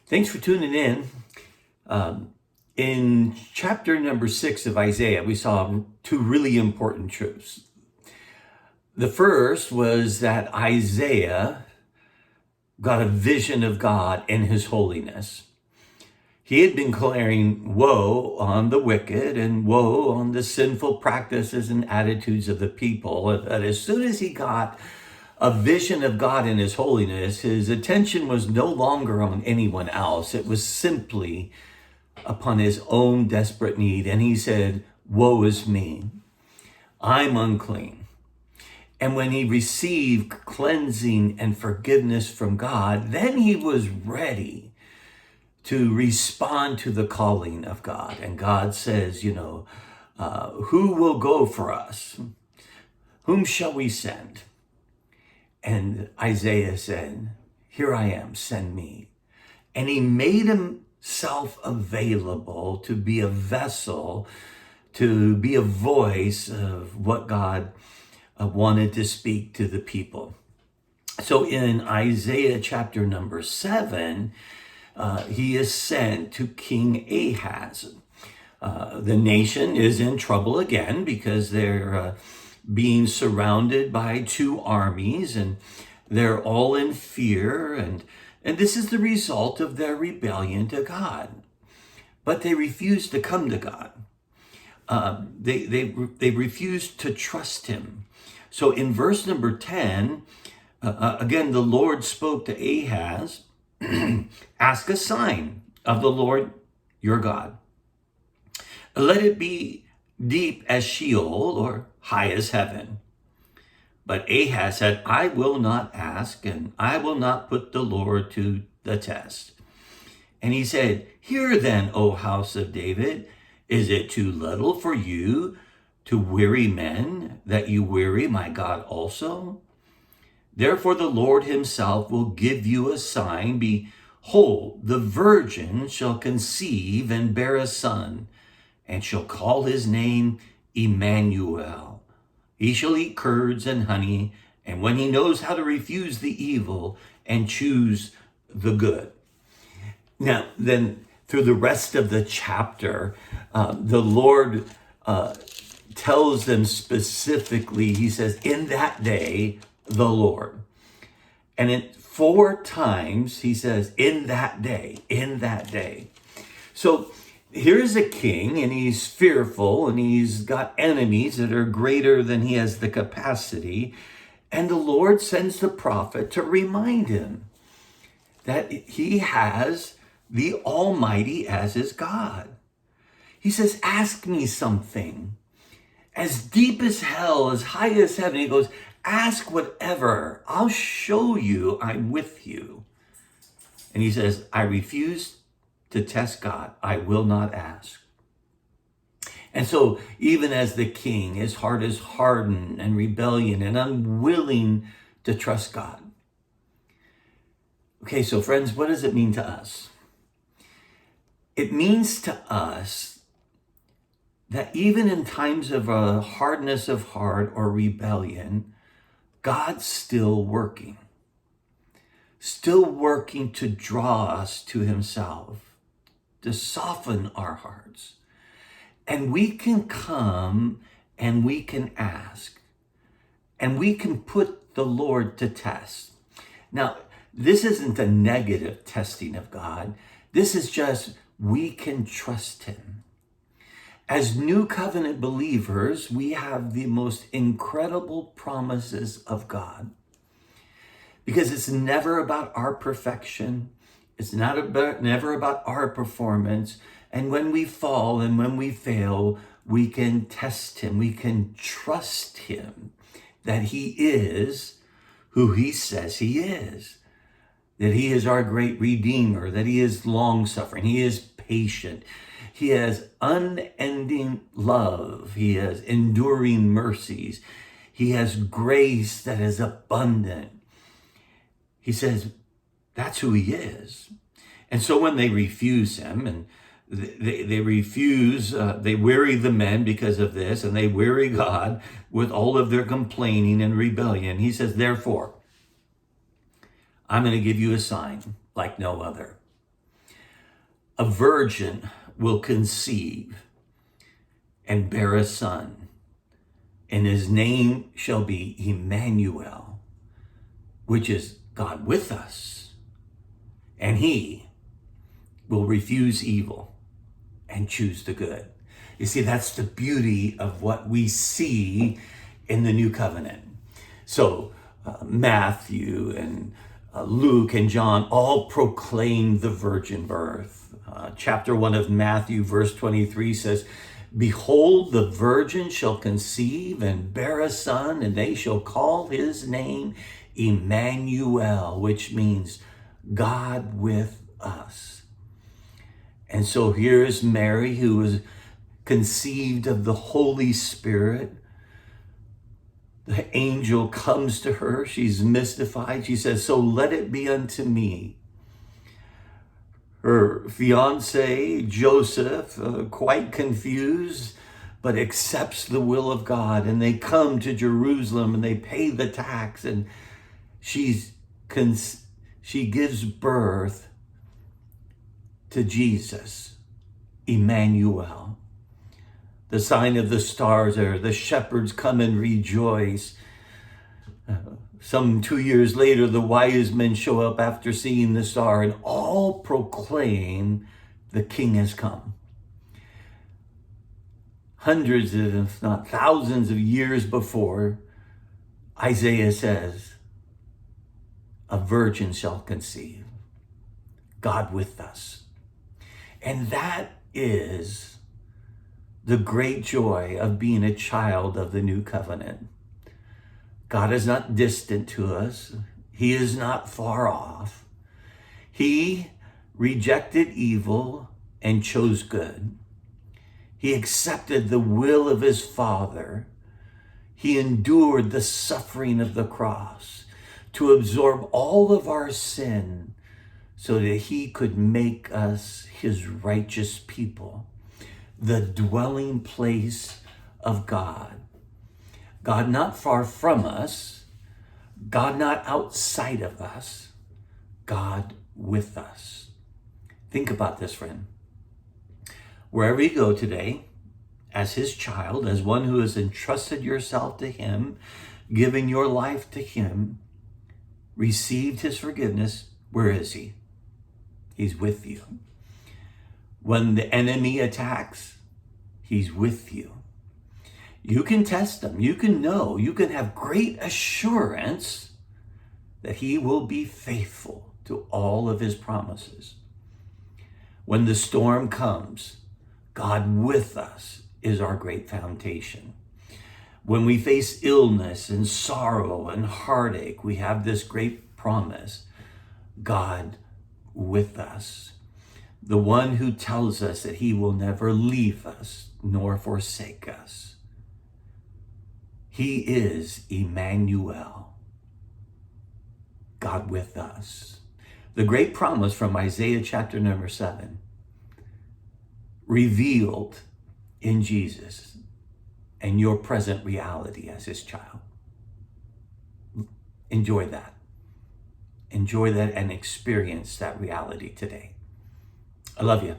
Thanks for tuning in. In chapter number 6 of Isaiah, we saw two really important truths. The first was that Isaiah got a vision of God and his holiness. He had been declaring woe on the wicked and woe on the sinful practices and attitudes of the people. But as soon as he got a vision of God and his holiness, his attention was no longer on anyone else. It was simply upon his own desperate need. And he said, woe is me, I'm unclean. And when he received cleansing and forgiveness from God, then he was ready to respond to the calling of God. And God says, who will go for us? Whom shall we send? And Isaiah said, here I am, send me. And he made himself available to be a vessel, to be a voice of what God wanted to speak to the people. So in Isaiah chapter number 7, he is sent to King Ahaz. The nation is in trouble again because they're being surrounded by two armies, and they're all in fear, and this is the result of their rebellion to God. But they refuse to come to God. They refuse to trust him. So in verse number 10, again, the Lord spoke to Ahaz, ask a sign of the Lord your God. Let it be deep as Sheol or high as heaven. But Ahaz said, I will not ask, and I will not put the Lord to the test. And he said, hear then, O house of David, is it too little for you to weary men, that you weary my God also? Therefore the Lord himself will give you a sign. Behold, the virgin shall conceive and bear a son, and shall call his name Immanuel. He shall eat curds and honey, and when he knows how to refuse the evil and choose the good. Now, then through the rest of the chapter, the Lord tells them specifically, he says, in that day, the Lord. And it 4 times he says, in that day, in that day. So here's a king, and he's fearful, and he's got enemies that are greater than he has the capacity. And the Lord sends the prophet to remind him that he has the Almighty as his God. He says, ask me something as deep as hell, as high as heaven. He goes, ask whatever. I'll show you I'm with you. And he says, I refuse to test God. I will not ask. And so even as the king, his heart is hardened and rebellion and unwilling to trust God. Okay, so friends, what does it mean to us? It means to us that even in times of a hardness of heart or rebellion, God's still working to draw us to himself, to soften our hearts. And we can come and we can ask, and we can put the Lord to test. Now, this isn't a negative testing of God. This is just, we can trust him. As new covenant believers, we have the most incredible promises of God. Because it's never about our perfection. It's never about our performance. And when we fall and when we fail, we can test him. We can trust him that he is who he says he is. That he is our great redeemer. That he is long-suffering. He is patient. He has unending love. He has enduring mercies. He has grace that is abundant. He says, that's who he is. And so when they refuse him, and they refuse, they weary the men because of this, and they weary God with all of their complaining and rebellion. He says, therefore, I'm going to give you a sign like no other. A virgin will conceive and bear a son, and his name shall be Immanuel, which is God with us. And he will refuse evil and choose the good. You see, that's the beauty of what we see in the new covenant. So Matthew and Luke and John all proclaim the virgin birth. Chapter 1 of Matthew, verse 23 says, "Behold, the virgin shall conceive and bear a son, and they shall call his name Immanuel," which means God with us. And so here's Mary, who was conceived of the Holy Spirit. The angel comes to her. She's mystified. She says, "So let it be unto me." Her fiance, Joseph, quite confused, but accepts the will of God. And they come to Jerusalem and they pay the tax. And she gives birth to Jesus, Immanuel. The sign of the stars there, the shepherds come and rejoice. Some 2 years later, the wise men show up after seeing the star, and all proclaim the King has come. Hundreds, if not thousands of years before, Isaiah says, "A virgin shall conceive, God with us." And that is the great joy of being a child of the new covenant. God is not distant to us. He is not far off. He rejected evil and chose good. He accepted the will of his Father. He endured the suffering of the cross to absorb all of our sin so that he could make us his righteous people, the dwelling place of God. God not far from us, God not outside of us, God with us. Think about this, friend. Wherever you go today, as his child, as one who has entrusted yourself to him, given your life to him, received his forgiveness, where is he? He's with you. When the enemy attacks, he's with you. You can test him. You can know. You can have great assurance that he will be faithful to all of his promises. When the storm comes, God with us is our great foundation. When we face illness and sorrow and heartache, we have this great promise, God with us. The one who tells us that he will never leave us nor forsake us. He is Immanuel, God with us. The great promise from Isaiah chapter number 7, revealed in Jesus and your present reality as his child. Enjoy that. Enjoy that and experience that reality today. I love you.